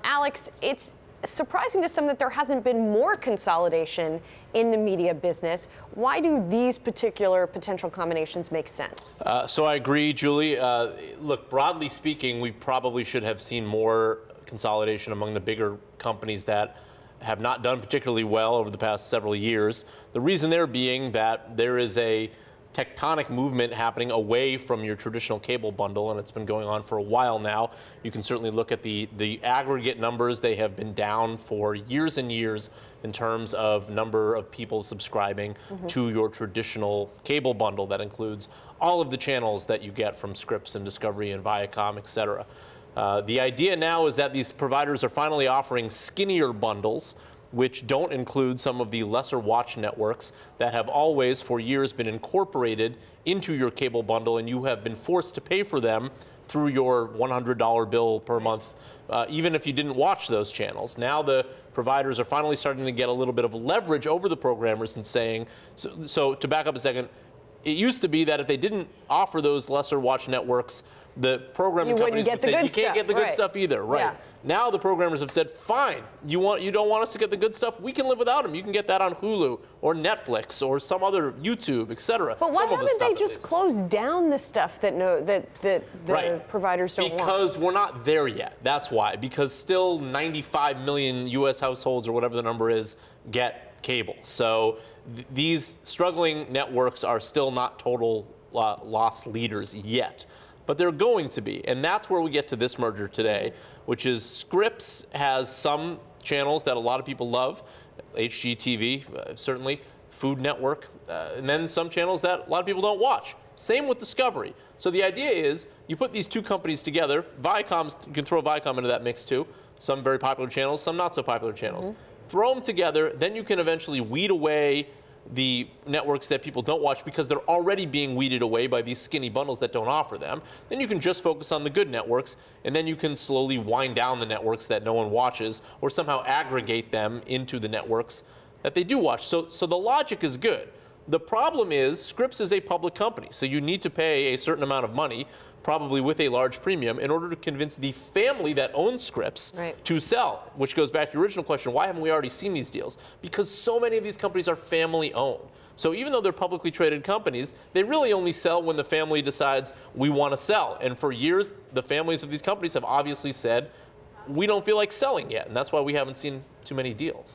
Alex, it's surprising to some that there hasn't been more consolidation in the media business. Why do these particular potential combinations make sense? So I agree, Julie. Look, broadly speaking, we probably should have seen more consolidation among the bigger companies that have not done particularly well over the past several years. The reason there being that there is a tectonic movement happening away from your traditional cable bundle, and it's been going on for a while now. You can certainly look at the aggregate numbers. They have been down for years and years in terms of number of people subscribing to your traditional cable bundle that includes all of the channels that you get from Scripps and Discovery and Viacom, et cetera. The idea now is that these providers are finally offering skinnier bundles, which don't include some of the lesser watch networks that have always, for years, been incorporated into your cable bundle, and you have been forced to pay for them through your $100 bill per month, even if you didn't watch those channels. Now the providers are finally starting to get a little bit of leverage over the programmers and saying, so to back up a second, it used to be that if they didn't offer those lesser watch networks, the programming companies would say, you can't get the good stuff either, right? Yeah. Now the programmers have said, fine, you don't want us to get the good stuff? We can live without them. You can get that on Hulu or Netflix or some other YouTube, et cetera. But why haven't they just closed down the stuff that the providers don't want? Because we're not there yet. That's why. Because still 95 million U.S. households or whatever the number is get cable. So these struggling networks are still not total loss leaders yet. But they're going to be, and that's where we get to this merger today, which is Scripps has some channels that a lot of people love, HGTV, certainly, Food Network, and then some channels that a lot of people don't watch. Same with Discovery. So the idea is you put these two companies together. You can throw Viacom into that mix too. Some very popular channels, some not so popular channels. Throw them together, then you can eventually weed away the networks that people don't watch because they're already being weeded away by these skinny bundles that don't offer them. Then you can just focus on the good networks, and then you can slowly wind down the networks that no one watches or somehow aggregate them into the networks that they do watch. So the logic is good. The problem is Scripps is a public company, so you need to pay a certain amount of money, probably with a large premium, in order to convince the family that owns Scripps to sell, which goes back to the original question, why haven't we already seen these deals? Because so many of these companies are family-owned. So even though they're publicly traded companies, they really only sell when the family decides we want to sell. And for years, the families of these companies have obviously said, we don't feel like selling yet, and that's why we haven't seen too many deals.